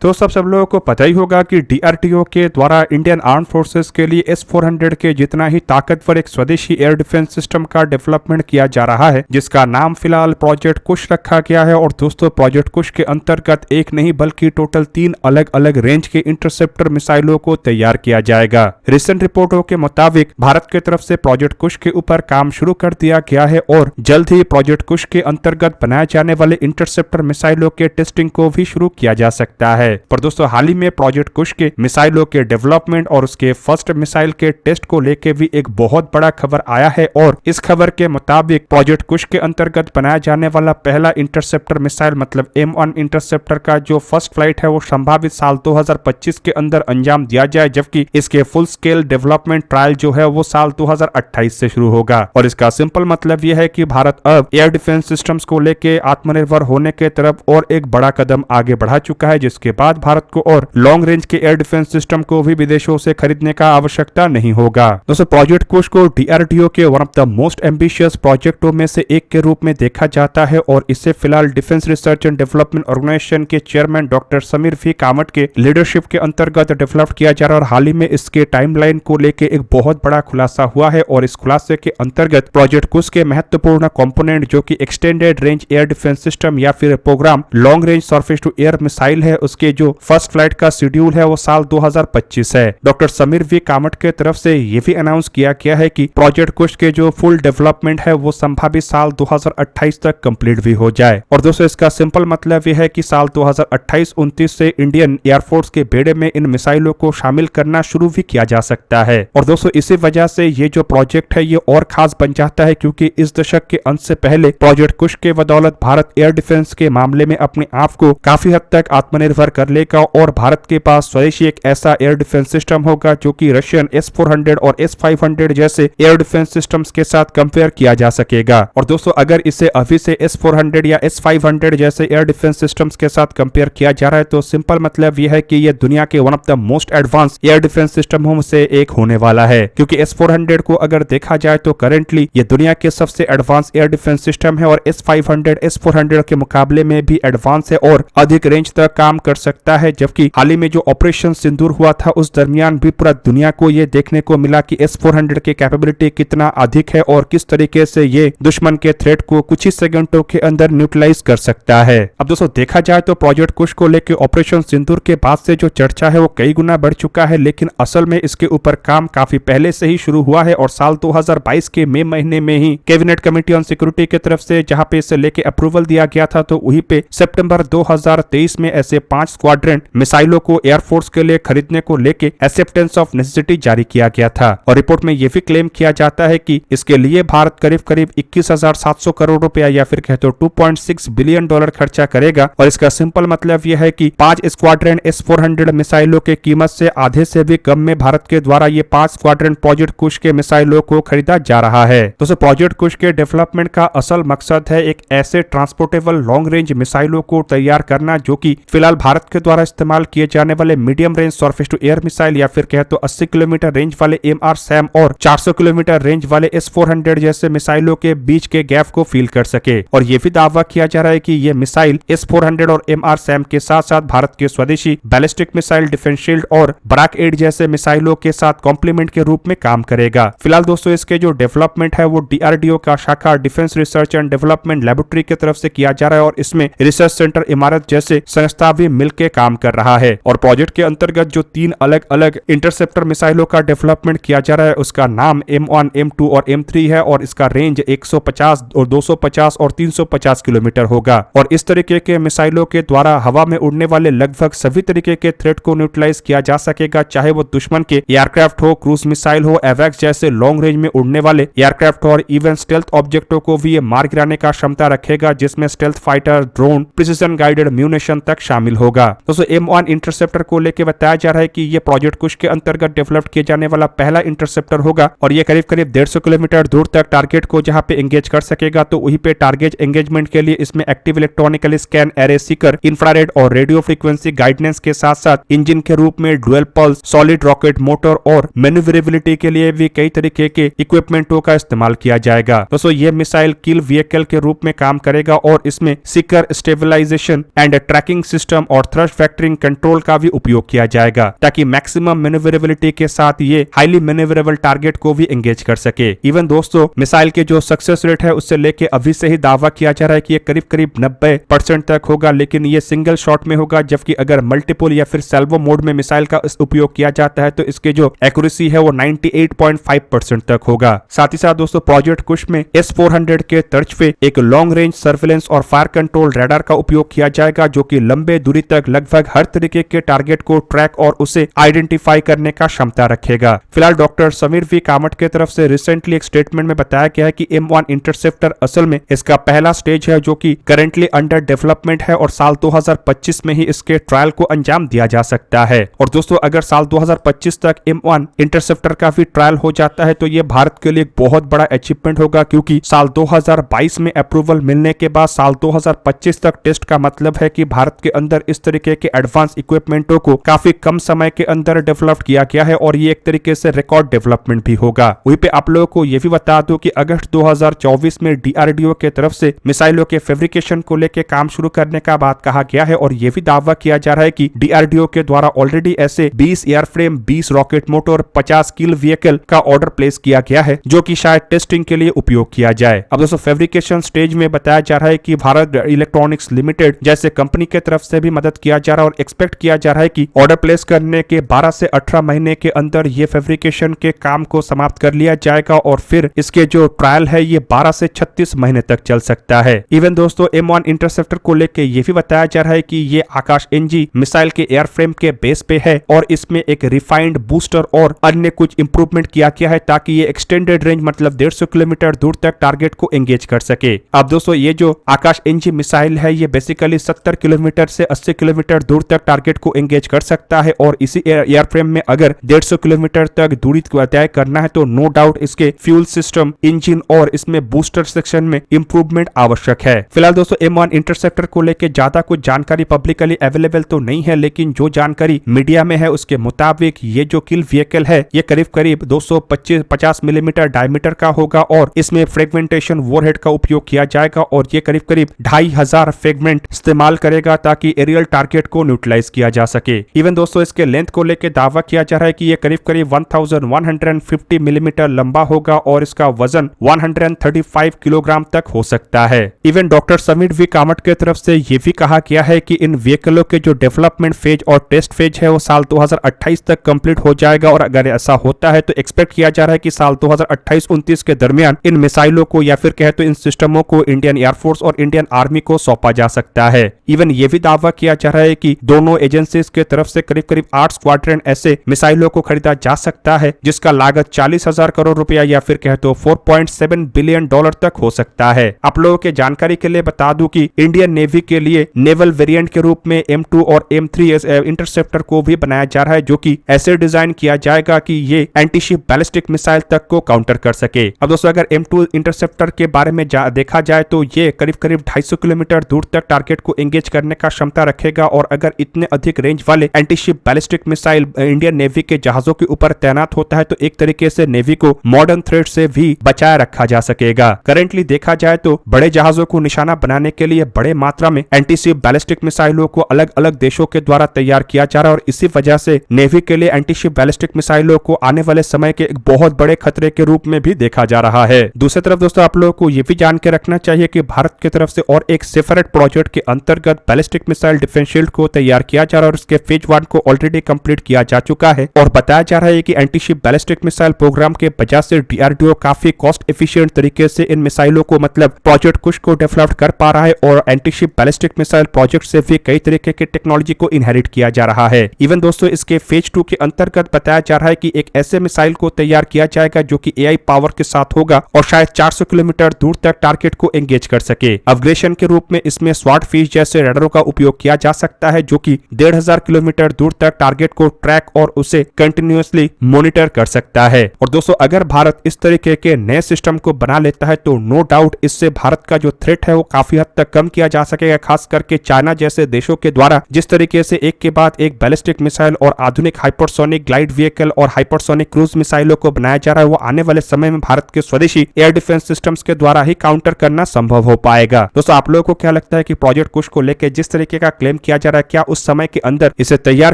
तो सब लोगों को पता ही होगा कि डीआरडीओ के द्वारा इंडियन आर्म फोर्सेस के लिए S-400 के जितना ही ताकतवर एक स्वदेशी एयर डिफेंस सिस्टम का डेवलपमेंट किया जा रहा है, जिसका नाम फिलहाल प्रोजेक्ट कुश रखा गया है। और दोस्तों, प्रोजेक्ट कुश के अंतर्गत एक नहीं बल्कि टोटल 3 अलग अलग रेंज के इंटरसेप्टर मिसाइलों को तैयार किया जाएगा। रिसेंट रिपोर्टों के मुताबिक भारत की तरफ से प्रोजेक्ट कुश के ऊपर काम शुरू कर दिया गया है और जल्द ही प्रोजेक्ट कुश के अंतर्गत बनाए जाने वाले इंटरसेप्टर मिसाइलों के टेस्टिंग को भी शुरू किया जा सकता है। पर दोस्तों, हाल ही में प्रोजेक्ट कुश के मिसाइलों के डेवलपमेंट और उसके फर्स्ट मिसाइल के टेस्ट को लेकर भी एक बहुत बड़ा खबर आया है। और इस खबर के मुताबिक प्रोजेक्ट कुश के अंतर्गत बनाया जाने वाला पहला इंटरसेप्टर मिसाइल मतलब M1 इंटरसेप्टर का जो फर्स्ट फ्लाइट है वो संभावित साल 2025 के अंदर अंजाम दिया जाए, जबकि इसके फुल स्केल डेवलपमेंट ट्रायल जो है वो साल 2028 से शुरू होगा। और इसका सिंपल मतलब यह है कि भारत अब एयर डिफेंस सिस्टम्स को लेके आत्मनिर्भर होने के तरफ और एक बड़ा कदम आगे बढ़ा चुका है, जिसके बाद भारत को और लॉन्ग रेंज के एयर डिफेंस सिस्टम को भी विदेशों से खरीदने का आवश्यकता नहीं होगा। दोस्तों, प्रोजेक्ट कुश को डीआरडीओ के one of the most ambitious प्रोजेक्टों में से एक के रूप में देखा जाता है और इसे फिलहाल defence research and development organisation के chairman doctor Sameer V Kamat के लीडरशिप के अंतर्गत डेवलप किया जा रहा है। और हाल ही में इसके टाइमलाइन को लेके एक बहुत बड़ा खुलासा हुआ है और इस खुलासे के अंतर्गत प्रोजेक्ट कुश के महत्वपूर्ण कंपोनेंट जो कि extended range air defence system या फिर programme long range surface to air missile है, उसके जो फर्स्ट फ्लाइट का शेड्यूल है वो साल 2025 है। डॉक्टर समीर वी कामत के तरफ से ये भी अनाउंस किया गया है कि प्रोजेक्ट कुश के जो फुल डेवलपमेंट है वो संभावित साल 2028 तक कंप्लीट भी हो जाए। और दोस्तों, इसका सिंपल मतलब यह है कि साल 2028-29 से इंडियन एयरफोर्स के बेड़े में इन मिसाइलों को शामिल करना शुरू भी किया जा सकता है। और दोस्तों, इसी वजह से ये जो प्रोजेक्ट है ये और खास बन जाता है, क्योंकि इस दशक के अंत से पहले प्रोजेक्ट कुश के बदौलत भारत एयर डिफेंस के मामले में अपने आप को काफी हद तक आत्मनिर्भर कर लेगा और भारत के पास स्वदेशी एक ऐसा एयर डिफेंस सिस्टम होगा जो कि रशियन S-400 और S-500 जैसे एयर डिफेंस सिस्टम्स के साथ कंपेयर किया जा सकेगा। और दोस्तों, अगर इसे अभी से S-400 या S-500 जैसे एयर डिफेंस सिस्टम्स के साथ कंपेयर किया जा रहा है तो सिंपल मतलब यह है कि यह दुनिया के one of the most advance air defence सिस्टमों में से एक होने वाला है, क्योंकि S-400 को अगर देखा जाए तो करेंटली ये दुनिया के सबसे एडवांस एयर डिफेंस सिस्टम है और S-500 S-400 के मुकाबले में भी एडवांस है और अधिक रेंज तक काम कर सकता है। जबकि हाल ही में जो ऑपरेशन सिंदूर हुआ था उस दरमियान भी पूरा दुनिया को ये देखने को मिला कि S-400 की कैपेबिलिटी कितना अधिक है और किस तरीके से ये दुश्मन के थ्रेट को कुछ ही सेकंडों के अंदर न्यूट्रलाइज कर सकता है। अब दोस्तों, देखा जाए तो प्रोजेक्ट कुश को लेकर ऑपरेशन सिंदूर के बाद से जो चर्चा है वो कई गुना बढ़ चुका है, लेकिन असल में इसके ऊपर काम काफी पहले से ही शुरू हुआ है और साल 2022 के मई महीने में ही कैबिनेट कमेटी ऑन सिक्योरिटी की तरफ से जहां पे इसे लेके अप्रूवल दिया गया था, तो वहीं पे सितंबर 2023 में ऐसे 5 स्क्वाड्रन मिसाइलों को एयरफोर्स के लिए खरीदने को लेके एक्सेप्टेंस ऑफ नेसेसिटी जारी किया गया था। और रिपोर्ट में यह भी क्लेम किया जाता है कि इसके लिए भारत करीब 21,700 करोड़ रुपया या फिर कहे तो $2.6 बिलियन खर्चा करेगा। और इसका सिंपल मतलब यह है कि 5 स्क्वाड्रन S-400 मिसाइलों के कीमत से आधे से भी कम में भारत के द्वारा ये 5 स्क्वाड्रन प्रोजेक्ट कुश के मिसाइलों को खरीदा जा रहा है। दोस्तों, प्रोजेक्ट कुश के डेवलपमेंट का असल मकसद है एक ऐसे ट्रांसपोर्टेबल लॉन्ग रेंज मिसाइलों को तैयार करना जो कि फिलहाल भारत के द्वारा इस्तेमाल किए जाने वाले medium range surface to air missile या फिर कहे तो 80 किलोमीटर रेंज वाले MR-SAM और 400 किलोमीटर रेंज वाले S-400 जैसे मिसाइलों के बीच के गैप को फील कर सके। और ये भी दावा किया जा रहा है कि ये मिसाइल S-400 और MR-SAM के साथ साथ भारत के स्वदेशी बैलिस्टिक मिसाइल डिफेंस शील्ड और ब्राक 8 जैसे मिसाइलों के साथ कॉम्प्लीमेंट के रूप में काम करेगा। फिलहाल दोस्तों, इसके जो डेवलपमेंट है वो डीआरडीओ का शाखा defence research and development laboratory की तरफ से किया जा रहा है और इसमें रिसर्च सेंटर इमारत जैसे संस्था भी मिलकर काम कर रहा है। और प्रोजेक्ट के अंतर्गत जो 3 अलग अलग इंटरसेप्टर मिसाइलों का डेवलपमेंट किया जा रहा है उसका नाम M1, M2 और M3 है और इसका रेंज 150 और 250 और 350 किलोमीटर होगा। और इस तरीके के मिसाइलों के द्वारा हवा में उड़ने वाले लगभग सभी तरीके के थ्रेट को न्यूट्रलाइज किया जा सकेगा, चाहे वो दुश्मन के एयरक्राफ्ट हो, क्रूज मिसाइल हो, एवैक्स जैसे लॉन्ग रेंज में उड़ने वाले एयरक्राफ्ट और इवन स्टेल्थ ऑब्जेक्टों को भी ये मार गिराने का क्षमता रखेगा, जिसमें stealth fighter, drone, precision guided munition तक शामिल होगा। दोस्तों, M1 इंटरसेप्टर को लेकर बताया जा रहा है कि ये प्रोजेक्ट कुश के अंतर्गत डेवलप किए जाने वाला पहला इंटरसेप्टर होगा और ये करीब 150 किलोमीटर दूर तक टारगेट को जहां पे एंगेज कर सकेगा, तो वहीं पे टारगेट एंगेजमेंट के लिए इसमें active electronically scan array Sikar, infrared और रेडियो फ्रीक्वेंसी गाइडेंस के साथ साथ इंजन के रूप में dual pulse, solid rocket motor और मैन्यूवरेबिलिटी के लिए भी कई तरीके के इक्विपमेंटों का इस्तेमाल किया जाएगा। दोस्तों, ये मिसाइल किल व्हीकल के रूप में काम करेगा और इसमें seeker, stabilisation and tracking system और और थ्रस्ट वेक्टरिंग कंट्रोल का भी उपयोग किया जाएगा ताकि मैक्सिमम मैन्यूवरेबिलिटी के साथ ये हाईली मैन्यूवरेबल टारगेट को भी एंगेज कर सके। इवन दोस्तों मिसाइल के जो सक्सेस रेट है उससे लेके अभी से ही दावा किया जा रहा है कि ये करीब करीब 90% तक होगा, लेकिन ये सिंगल शॉट में होगा, जबकि अगर मल्टीपल या फिर सेल्वो मोड में मिसाइल का उपयोग किया जाता है तो इसके जो एक्यूरेसी है वो 98.5% तक होगा। साथ ही साथ दोस्तों प्रोजेक्ट कुश में S-400 के तर्ज पे एक लॉन्ग रेंज सर्वेलेंस और फायर कंट्रोल रडार का उपयोग किया जाएगा जो कि लंबे दूरी तक लगभग हर तरीके के टारगेट को ट्रैक और उसे आइडेंटिफाई करने का क्षमता रखेगा। फिलहाल डॉक्टर समीर वी कामत की तरफ से रिसेंटली एक स्टेटमेंट में बताया गया है कि M1 इंटरसेप्टर असल में इसका पहला स्टेज है जो कि करेंटली अंडर डेवलपमेंट है और साल 2025 में ही इसके ट्रायल को अंजाम दिया जा सकता है। और दोस्तों अगर साल 2025 तक M1 इंटरसेप्टर का भी ट्रायल हो जाता है तो ये भारत के लिए बहुत बड़ा अचीवमेंट होगा, क्योंकि साल 2022 में अप्रूवल मिलने के बाद साल 2025 तक टेस्ट का मतलब है कि भारत के अंदर इस तरीके के एडवांस इक्विपमेंटों को काफी कम समय के अंदर डेवलप किया गया है और ये एक तरीके से रिकॉर्ड डेवलपमेंट भी होगा। वहीं पे आप लोगों को ये भी बता दूं कि अगस्त 2024 में DRDO के तरफ से मिसाइलों के फैब्रिकेशन को लेकर काम शुरू करने का बात कहा गया है और ये भी दावा किया जा रहा है कि DRDO के द्वारा ऑलरेडी ऐसे 20 एयरफ्रेम, 20 रॉकेट मोटर, 50 किल व्हीकल का ऑर्डर प्लेस किया गया है जो कि शायद टेस्टिंग के लिए उपयोग किया जाए। अब दोस्तों फैब्रिकेशन स्टेज में बताया जा रहा है कि भारत इलेक्ट्रॉनिक्स लिमिटेड जैसे कंपनी के तरफ से भी मदद किया जा रहा है और एक्सपेक्ट किया जा रहा है कि ऑर्डर प्लेस करने के 12 से 18 महीने के अंदर ये फैब्रिकेशन के काम को समाप्त कर लिया जाएगा और फिर इसके जो ट्रायल है ये 12 से 36 महीने तक चल सकता है। इवन दोस्तों M1 इंटरसेप्टर को लेकर ये भी बताया जा रहा है कि ये आकाश NG मिसाइल के एयरफ्रेम के बेस पे है और इसमें एक रिफाइंड बूस्टर और अन्य कुछ इंप्रूवमेंट किया गया है ताकि ये एक्सटेंडेड रेंज मतलब 150 किलोमीटर दूर तक टारगेट को एंगेज कर सके। अब दोस्तों ये जो आकाश NG मिसाइल है ये बेसिकली 70 किलोमीटर से 80 किलोमीटर दूर तक टारगेट को एंगेज कर सकता है और इसी एयरफ्रेम में अगर 150 किलोमीटर तक दूरी तय करना है तो नो डाउट इसके फ्यूल सिस्टम, इंजन और इसमें बूस्टर सेक्शन में इंप्रूवमेंट आवश्यक है। फिलहाल दोस्तों M1 इंटरसेप्टर को लेकर ज्यादा कुछ जानकारी पब्लिकली अवेलेबल तो नहीं है, लेकिन जो जानकारी मीडिया में है उसके मुताबिक ये जो किल व्हीकल है ये करीब करीब 250 मिलीमीटर डायमीटर का होगा और इसमें फ्रेगमेंटेशन वॉरहेड का उपयोग किया जाएगा और ये करीब करीब 2500 फ्रेगमेंट इस्तेमाल करेगा ताकि एरियल टारगेट को न्यूट्रलाइज किया जा सके। इवन दोस्तों इसके लेंथ को लेकर दावा किया जा रहा है कि ये करीब करीब 1150 मिलीमीटर लंबा होगा और इसका वजन 135 किलोग्राम तक हो सकता है। Even doctor Sameer V Kamat के तरफ से ये भी कहा गया है कि इन व्हीकलों के जो डेवलपमेंट फेज और टेस्ट फेज है वो साल 2028 तक कंप्लीट हो जाएगा और अगर ऐसा होता है तो एक्सपेक्ट किया जा रहा है कि साल 2028-29 के दरमियान इन मिसाइलों को या फिर कहे तो इन सिस्टमों को इंडियन एयरफोर्स और इंडियन आर्मी को सौंपा जा सकता है। इवन ये भी दावा किया जा रहा है कि दोनों एजेंसीज के तरफ से करीब करीब 8 स्क्वाड्रन ऐसे मिसाइलों को खरीदा जा सकता है जिसका लागत 40,000 करोड़ रुपया या फिर कहे तो $4.7 बिलियन तक हो सकता है। आप लोगों के जानकारी के लिए बता दूं कि इंडियन नेवी के लिए नेवल वेरिएंट के रूप में M2 और M3 इंटरसेप्टर को भी बनाया जा रहा है जो कि ऐसे डिजाइन किया जाएगा कि ये एंटीशिप बैलिस्टिक मिसाइल तक को काउंटर कर सके। अब दोस्तों अगर M2 इंटरसेप्टर के बारे में देखा जाए तो ये करीब करीब 250 किलोमीटर दूर तक टारगेट को एंगेज करने का क्षमता रखेगा और अगर इतने अधिक रेंज वाले antiship ballistic missile Indian navy के जहाजों के ऊपर तैनात होता है तो एक तरीके से नेवी को मॉडर्न थ्रेट से भी बचाए रखा जा सकेगा। करेंटली देखा जाए तो बड़े जहाजों को निशाना बनाने के लिए बड़े मात्रा में एंटीशिप बैलिस्टिक मिसाइलों को अलग अलग देशों के द्वारा तैयार किया जा रहा है और इसी वजह से नेवी के लिए एंटीशिप बैलिस्टिक मिसाइलों को आने वाले समय के एक बहुत बड़े खतरे के रूप में भी देखा जा रहा है। दूसरी तरफ दोस्तों आप लोगों को यह भी जान के रखना चाहिए कि भारत की तरफ से और एक सेपरेट प्रोजेक्ट के अंतर्गत बैलिस्टिक मिसाइल डिफेंस शील्ड को तैयार किया जा रहा है और इसके फेज 1 को ऑलरेडी कंप्लीट किया जा चुका है और बताया जा रहा है कि एंटीशिप बैलिस्टिक मिसाइल प्रोग्राम के वजह से DRDO काफी कॉस्ट एफिशिएंट तरीके से इन मिसाइलों को मतलब प्रोजेक्ट कुछ को डेवलप कर पा रहा है और एंटीशिप बैलिस्टिक मिसाइल प्रोजेक्ट से भी कई तरीके की टेक्नोलॉजी को इनहेरिट किया जा रहा है। इवन दोस्तों इसके फेज 2 के अंतर्गत बताया जा रहा है कि एक ऐसे मिसाइल को तैयार किया जाएगा जो कि AI पावर के साथ होगा और शायद 400 किलोमीटर दूर तक टारगेट को एंगेज कर सके। अग्रेशन के रूप में इसमें स्वॉट फिश जैसे रडारों का उपयोग किया जा सकता है जो कि 1500 किलोमीटर दूर तक टारगेट को ट्रैक और उसे कंटिन्यूअसली मॉनिटर कर सकता है। और दोस्तों अगर भारत इस तरीके के नए सिस्टम को बना लेता है तो नो डाउट इससे भारत का जो थ्रेट है वो काफी हद तक कम किया जा सकेगा, खास करके चाइना जैसे देशों के द्वारा जिस तरीके से एक के बाद एक बैलिस्टिक मिसाइल और आधुनिक हाइपरसोनिक ग्लाइड व्हीकल और हाइपरसोनिक क्रूज मिसाइलों को बनाया जा रहा है वो आने वाले समय में भारत के स्वदेशी एयर डिफेंस सिस्टम्स के द्वारा ही काउंटर करना संभव हो पाएगा। दोस्तों आप लोगों को क्या लगता है कि प्रोजेक्ट कुश को लेकर जिस तरीके का क्लेम किया जा रहा है, क्या उस समय के अंदर इसे तैयार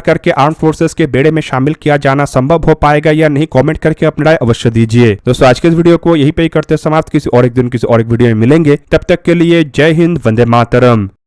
करके आर्म फोर्सेस के बेड़े में शामिल किया जाना संभव हो पाएगा या नहीं, कमेंट करके अपनी राय अवश्य दीजिए। दोस्तों आज के इस वीडियो को यहीं पे ही करते समाप्त, किसी और एक दिन किसी और एक वीडियो में मिलेंगे, तब तक के लिए जय हिंद, वंदे मातरम।